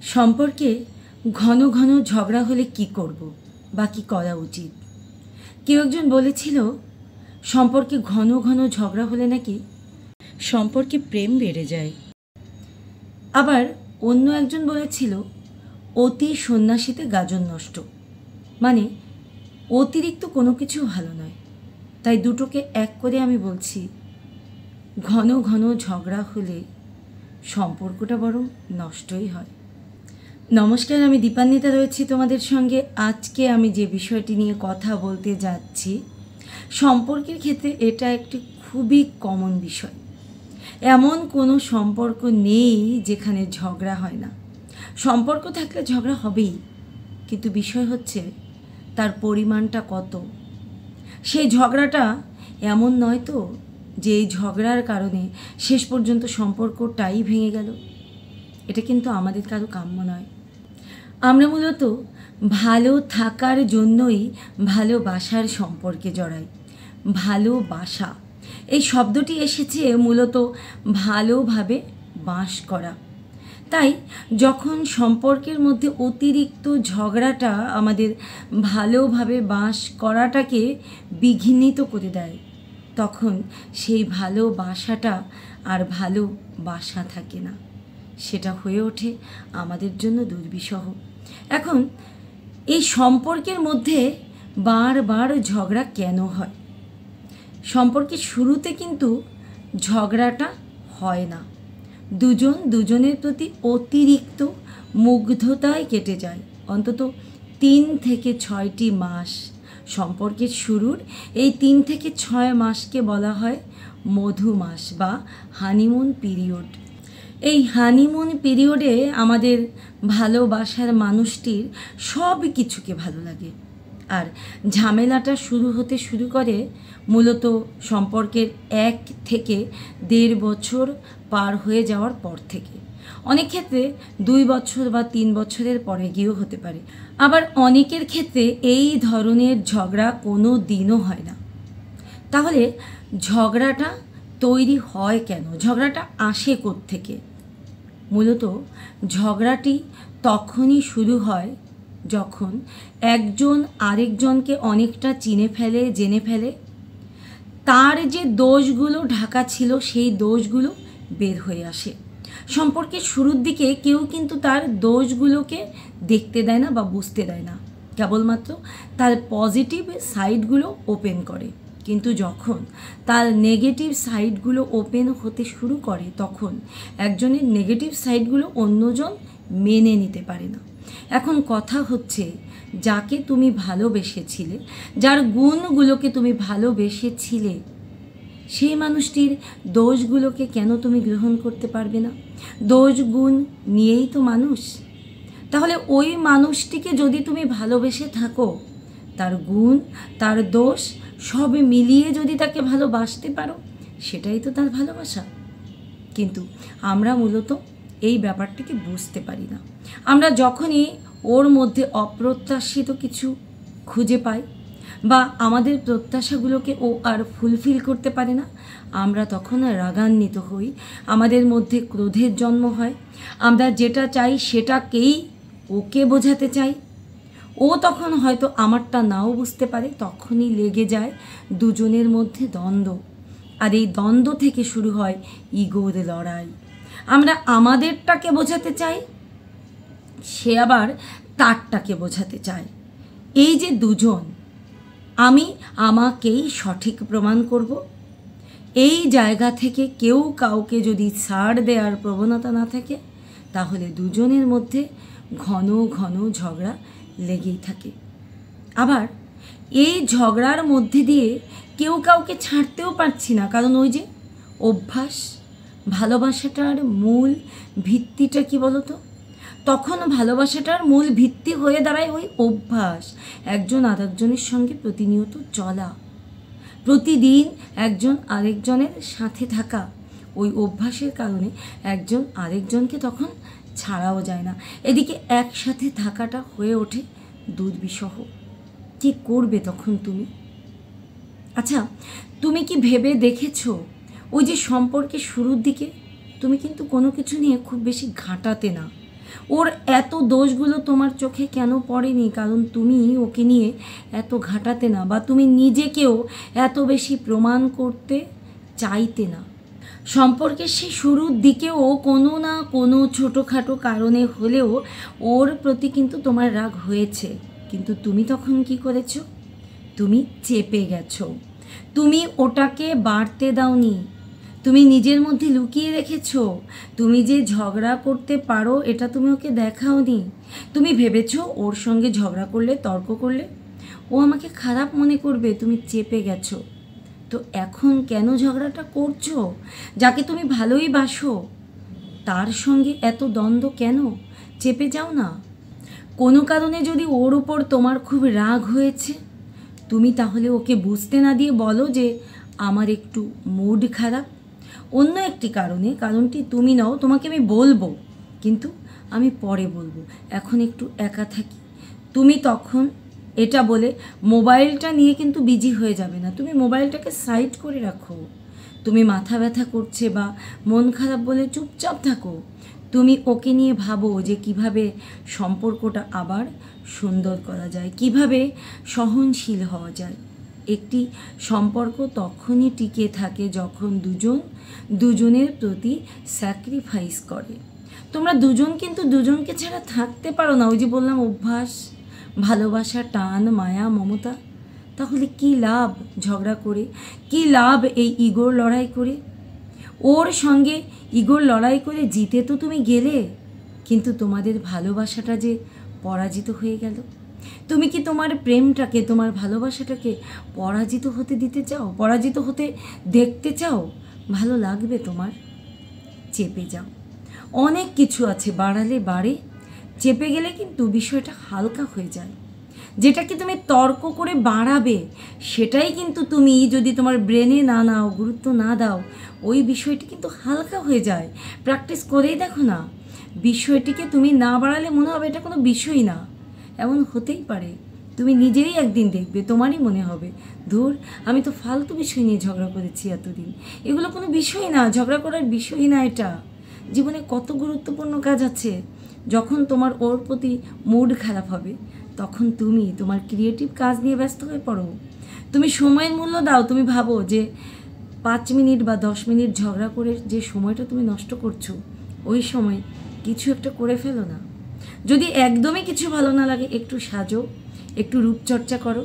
সম্পর্কে ঘন ঘন ঝগড়া হলে কি করব বা কি করা উচিত। কেউ একজন বলেছিল সম্পর্কে ঘন ঘন ঝগড়া হলে নাকি সম্পর্কে প্রেম বেড়ে যায়। আবার অন্য একজন বলেছিল অতি সন্ন্যাসীতে গাজন নষ্ট, মানে অতিরিক্ত কোনো কিছু ভালো নয়। তাই দুটোকে এক করে আমি বলছি, ঘন ঘন ঝগড়া হলে সম্পর্কটা বরং নষ্টই হয়। নমস্কার, আমি দীপান্বিতা রয়েছি তোমাদের সঙ্গে। আজকে আমি যে বিষয়টি নিয়ে কথা বলতে যাচ্ছি, সম্পর্কের ক্ষেত্রে এটা একটি খুবই কমন বিষয়। এমন কোনো সম্পর্ক নেই যেখানে ঝগড়া হয় না। সম্পর্ক থাকলে ঝগড়া হবেই, কিন্তু বিষয় হচ্ছে তার পরিমাণটা কত। সেই ঝগড়াটা এমন নয় তো যে এই ঝগড়ার কারণে শেষ পর্যন্ত সম্পর্কটাই ভেঙে গেল। এটা কিন্তু আমাদের কারো কাম্য নয়। আমরা মূলত ভালো থাকার জন্যই ভালোবাসার সম্পর্কে জড়াই। ভালোবাসা এই শব্দটি এসেছে মূলত ভালোভাবে বাস করা। তাই যখন সম্পর্কের মধ্যে অতিরিক্ত ঝগড়াটা আমাদের ভালোভাবে বাস করাটাকে বিঘ্নিত করে দেয়, তখন সেই ভালোবাসাটা আর ভালোবাসা থাকে না, সেটা হয়ে ওঠে আমাদের জন্য দুর্বিষহ। এখন এই সম্পর্কের মধ্যে বারবার ঝগড়া কেন হয়? সম্পর্কের শুরুতে কিন্তু ঝগড়াটা হয় না, দুজন দুজনের প্রতি অতিরিক্ত মুগ্ধতায় কেটে যায় অন্তত 3 থেকে 6টি মাস। সম্পর্কের শুরুর এই 3 থেকে 6 মাসকে বলা হয় মধু মাস বা হানিমুন পিরিয়ড। এই হানিমুন পিরিয়ডে আমাদের ভালোবাসার মানুষটির সব কিছুকে ভালো লাগে, আর ঝামেলাটা শুরু হতে শুরু করে মূলত সম্পর্কের 1 থেকে 1.5 বছর পার হয়ে যাওয়ার পর থেকে। অনেক ক্ষেত্রে 2 বছর বা 3 বছরের পরে গিয়েও হতে পারে। আবার অনেকের ক্ষেত্রে এই ধরনের ঝগড়া কোনো দিনও হয় না। তাহলে ঝগড়াটা তৈরি হয় কেন? ঝগড়াটা আসে কোত্থেকে? মূলত ঝগড়াটি তখনই শুরু হয় যখন একজন আরেকজনকে অনেকটা চিনে ফেলে, জেনে ফেলে। তার যে দোষগুলো ঢাকা ছিল সেই দোষগুলো বের হয়ে আসে। সম্পর্কের শুরুর দিকে কেউ কিন্তু তার দোষগুলোকে দেখতে দেয় না বা বুঝতে দেয় না, কেবলমাত্র তার পজিটিভ সাইডগুলো ওপেন করে। কিন্তু যখন তার নেগেটিভ সাইডগুলো ওপেন হতে শুরু করে, তখন একজনের নেগেটিভ সাইডগুলো অন্যজন মেনে নিতে পারে না। এখন কথা হচ্ছে, যাকে তুমি ভালোবেসেছিলে, যার গুণগুলোকে তুমি ভালোবেসেছিলে, সেই মানুষটির দোষগুলোকে কেন তুমি গ্রহণ করতে পারবে না? দোষ গুণ নিয়েই তো মানুষ। তাহলে ওই মানুষটিকে যদি তুমি ভালোবেসে থাকো, তার গুণ, তার দোষ সব মিলিয়ে যদি তাকে ভালোবাসতে পারো, সেটাই তো তার ভালোবাসা। কিন্তু আমরা মূলত এই ব্যাপারটিকে বুঝতে পারি না। আমরা যখনই ওর মধ্যে অপ্রত্যাশিত কিছু খুঁজে পাই বা আমাদের প্রত্যাশাগুলোকে ও আর ফুলফিল করতে পারে না, আমরা তখন রাগান্বিত হই, আমাদের মধ্যে ক্রোধের জন্ম হয়। আমরা যেটা চাই সেটাকেই ওকে বোঝাতে চাই। ও তখন হয়তো আমারটা নাও বুঝতে পারে, তখনই লেগে যায় দুজনের মধ্যে দ্বন্দ্ব। আর এই দ্বন্দ্ব থেকে শুরু হয় ইগোর লড়াই। আমরা আমাদেরটাকে বোঝাতে চাই, সে আবার তারটাকে বোঝাতে চায়। এই যে দুজন, আমি আমাকেই সঠিক প্রমাণ করব, এই জায়গা থেকে কেউ কাউকে যদি ছাড় দেওয়ার প্রবণতা না থাকে, তাহলে দুজনের মধ্যে ঘন ঘন ঝগড়া লেগেই থাকে। আবার এই ঝগড়ার মধ্যে দিয়ে কেউ কাউকে ছাড়তেও পারছি না, কারণ ওই যে অভ্যাস। ভালোবাসাটার মূল ভিত্তিটা কি বলো তো? তখন ভালোবাসাটার মূল ভিত্তি হয়ে দাঁড়ায় ওই অভ্যাস। একজন আরেকজনের সঙ্গে প্রতিনিয়ত চলা, প্রতিদিন একজন আরেকজনের সাথে থাকা। ওই অভ্যাসের কারণে একজন আরেকজনকে তখন ছাড়াও যায় না। এদিকে একসাথে থাকাটা হয়ে ওঠে দুর্বিষহ। কি করবে তখন তুমি? আচ্ছা, তুমি কি ভেবে দেখেছো, ওই যে সম্পর্কের শুরুর দিকে তুমি কিন্তু কোনো কিছু নিয়ে খুব বেশি ঘাঁটাতে না, ওর এত দোষগুলো তোমার চোখে কেন পড়েনি? কারণ তুমি ওকে নিয়ে এত ঘাটাতে না, বা তুমি নিজেকেও এত বেশি প্রমাণ করতে চাইতে না। সম্পর্কের সেই শুরুর দিকেও কোনো না কোনো ছোটোখাটো কারণে হলেও ওর প্রতি কিন্তু তোমার রাগ হয়েছে, কিন্তু তুমি তখন কি করেছো? তুমি চেপে গেছো, তুমি ওটাকে বাড়তে দাওনি, তুমি নিজের মধ্যে লুকিয়ে রেখেছো। তুমি যে ঝগড়া করতে পারো এটা তুমি ওকে দেখাওনি। তুমি ভেবেছো ওর সঙ্গে ঝগড়া করলে, তর্ক করলে ও আমাকে খারাপ মনে করবে, তুমি চেপে গেছো। তো এখন কেন ঝগড়াটা করছো? যাকে তুমি ভালোই বাসো তার সঙ্গে এত দ্বন্দ্ব কেন? চেপে যাও না। কোনো কারণে যদি ওর উপর তোমার খুব রাগ হয়েছে, তুমি তাহলে ওকে বুঝতে না দিয়ে বলো যে আমার একটু মুড খারাপ, অন্য একটি কারণে, কারণটি তুমি নাও, তোমাকে আমি বলবো কিন্তু আমি পরে বলবো, এখন একটু একা থাকি। তুমি তখন এটা বলে মোবাইলটা নিয়ে কিন্তু বিজি হয়ে যাবে না, তুমি মোবাইলটাকে সাইড করে রাখো। তুমি মাথা ব্যথা করছে বা মন খারাপ বলে চুপচাপ থাকো। তুমি ওকে নিয়ে ভাবো যে কিভাবে সম্পর্কটা আবার সুন্দর করা যায়, কিভাবে সহনশীল হওয়া যায়। একটি সম্পর্ক তখনই টিকে থাকে যখন দুজনের প্রতি স্যাক্রিফাইস করে। তোমরা দুজন কিন্তু দুজনকে ছাড়া থাকতে পারো না। ওই যে বললাম অভ্যাস, ভালোবাসা, টান, মায়া, মমতা। তাহলে কি লাভ ঝগড়া করে? কি লাভ এই ইগোর লড়াই করে? ওর সঙ্গে ইগোর লড়াই করে জিতে তো তুমি গেলে, কিন্তু তোমাদের ভালোবাসাটা যে পরাজিত হয়ে গেল। তুমি কি তোমার প্রেমটাকে, তোমার ভালোবাসাটাকে পরাজিত হতে দিতে চাও? পরাজিত হতে দেখতে চাও? ভালো লাগবে তোমার? চেপে যাও। অনেক কিছু আছে, বাড়ালে বাড়ে, চেপে গেলে কিন্তু বিষয়টা হালকা হয়ে যায়। যেটাকে তুমি তর্ক করে বাড়াবে সেটাই কিন্তু তুমি যদি তোমার ব্রেনে না নাও, গুরুত্ব না দাও, ওই বিষয়টি কিন্তু হালকা হয়ে যায়। প্র্যাকটিস করেই দেখো না, বিষয়টিকে তুমি না বাড়ালে মনে হবে এটা কোনো বিষয়ই না। এমন হতেই পারে, তুমি নিজেই একদিন দেখবে তোমারই মনে হবে ধুর, আমি তো ফালতু বিষয় নিয়ে ঝগড়া করেছি এতদিন, এগুলো কোনো বিষয় না, ঝগড়া করার বিষয় না। এটা জীবনে কত গুরুত্বপূর্ণ কাজ আছে। যখন তোমার ওর প্রতি মুড খারাপ হবে তখন তুমি তোমার ক্রিয়েটিভ কাজ নিয়ে ব্যস্ত হয়ে পড়ো। তুমি সময়ের মূল্য দাও। তুমি ভাবো যে 5 মিনিট বা 10 মিনিট ঝগড়া করে যে সময়টা তুমি নষ্ট করছো, ওই সময় কিছু একটা করে ফেলো না। যদি একদমই কিছু ভালো না লাগে, একটু সাজো, একটু রূপচর্চা করো।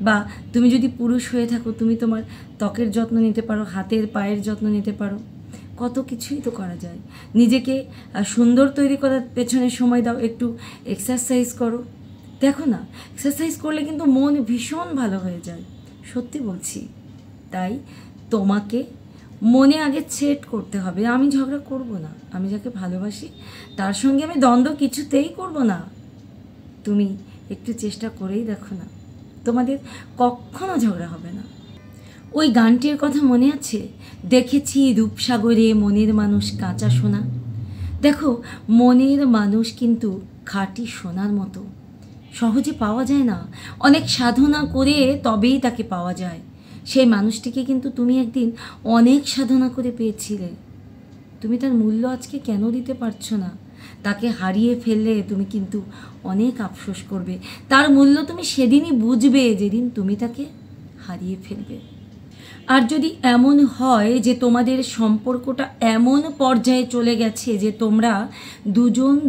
বা তুমি যদি পুরুষ হয়ে থাকো, তুমি তোমার ত্বকের যত্ন নিতে পারো, হাতের পায়ের যত্ন নিতে পারো, কত কিছুই তো করা যায়। নিজেকে সুন্দর তৈরি করার পেছনে সময় দাও, একটু এক্সারসাইজ করো। দেখো না, এক্সারসাইজ করলে কিন্তু মন ভীষণ ভালো হয়ে যায়, সত্যি বলছি। তাই তোমাকে মনে আগে সেট করতে হবে, আমি ঝগড়া করব না, আমি যাকে ভালোবাসি তার সঙ্গে আমি দ্বন্দ্ব কিছুতেই করব না। তুমি একটু চেষ্টা করেই দেখো না, তোমাদের কখনো ঝগড়া হবে না। ওই গানটির কথা মনে আছে? দেখেছি রূপসাগরে মনের মানুষ কাঁচা সোনা। দেখো, মনের মানুষ কিন্তু খাঁটি সোনার মতো, সহজে পাওয়া যায় না, অনেক সাধনা করে তবেই তাকে পাওয়া যায়। সেই মানুষটিকে কিন্তু তুমি একদিন অনেক সাধনা করে পেয়েছিলে। তুমি তার মূল্য আজকে কেন দিতে পারছো না? তাকে হারিয়ে ফেললে তুমি কিন্তু অনেক আফসোস করবে। তার মূল্য তুমি সেদিনই বুঝবে যেদিন তুমি তাকে হারিয়ে ফেলবে। আর যদি এমন হয় যে তোমাদের সম্পর্কটা এমন পর্যায়ে চলে গেছে যে তোমরা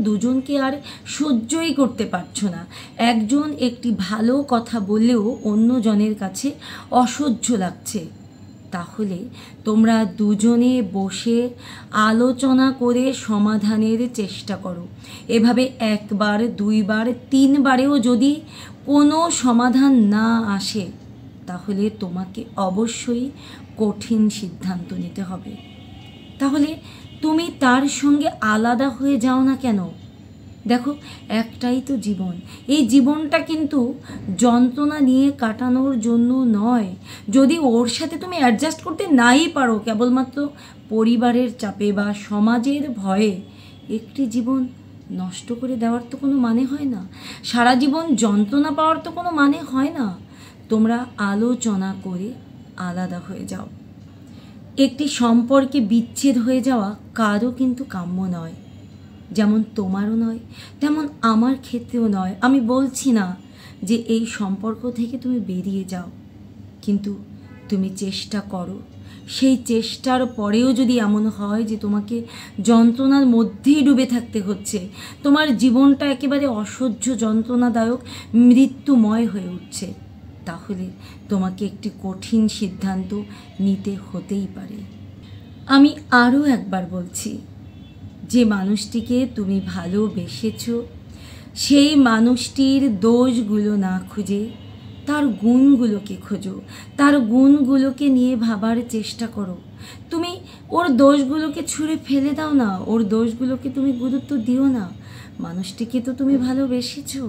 দুজনকে আর সহ্যই করতে পারছো না, একজন একটি ভালো কথা বললেও অন্যজনের কাছে অসহ্য লাগছে, তাহলে তোমরা দুজনে বসে আলোচনা করে সমাধানের চেষ্টা করো। এভাবে 1 বার 2 বার 3 বারেও যদি কোনো সমাধান না আসে, তাহলে তোমাকে অবশ্যই কঠিন সিদ্ধান্ত নিতে হবে। তাহলে তুমি তার সঙ্গে আলাদা হয়ে যাও না কেন? দেখো, একটাই তো জীবন, এই জীবনটা কিন্তু যন্ত্রণা নিয়ে কাটানোর জন্য নয়। যদি ওর সাথে তুমি অ্যাডজাস্ট করতে নাই পারো, কেবলমাত্র পরিবারের চাপে বা সমাজের ভয়ে, একটি জীবন নষ্ট করে দেওয়ার তো কোনো মানে হয় না, সারা জীবন যন্ত্রণা পাওয়ার তো কোনো মানে হয় না। তোমরা আলোচনা করে আলাদা হয়ে যাও। একটি সম্পর্কে বিচ্ছেদ হয়ে যাওয়া কারও কিন্তু কাম্য নয়। যেমন তোমারও নয় তেমন আমার ক্ষেত্রেও নয়। আমি বলছি না যে এই সম্পর্ক থেকে তুমি বেরিয়ে যাও, কিন্তু তুমি চেষ্টা করো। সেই চেষ্টার পরেও যদি এমন হয় যে তোমাকে যন্ত্রণার মধ্যেই ডুবে থাকতে হচ্ছে, তোমার জীবনটা একেবারে অসহ্য যন্ত্রণাদায়ক মৃত্যুময় হয়ে উঠছে, তাহলে তোমাকে একটি কঠিন সিদ্ধান্ত নিতে হতেই পারে। আমি আরও একবার বলছি, যে মানুষটিকে তুমি ভালোবেসেছো সেই মানুষটির দোষগুলো না খুঁজে তার গুণগুলোকে খোঁজো, তার গুণগুলোকে নিয়ে ভাবার চেষ্টা করো। তুমি ওর দোষগুলোকে ছুঁড়ে ফেলে দাও না, ওর দোষগুলোকে তুমি গুরুত্ব দিও না। মানুষটিকে তো তুমি ভালোবেসেছো,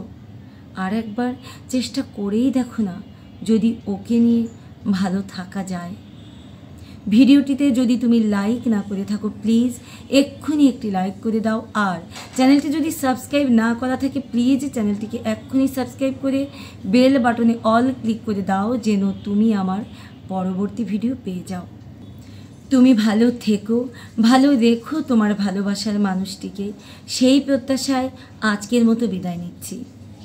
আর একবার চেষ্টা করেই দেখো না যদি ওকে নিয়ে ভালো থাকা যায়। ভিডিওটিতে যদি তুমি লাইক না করে থাকো প্লিজ এক্ষুনি একটি লাইক করে দাও, আর চ্যানেলটি যদি সাবস্ক্রাইব না করা থাকে প্লিজ চ্যানেলটিকে এক্ষুনি সাবস্ক্রাইব করে বেল বাটনে অল ক্লিক করে দাও, যেন তুমি আমার পরবর্তী ভিডিও পেয়ে যাও। তুমি ভালো থেকো, ভালো রেখো তোমার ভালোবাসার মানুষটিকে, সেই প্রত্যাশায় আজকের মতো বিদায় নিচ্ছি।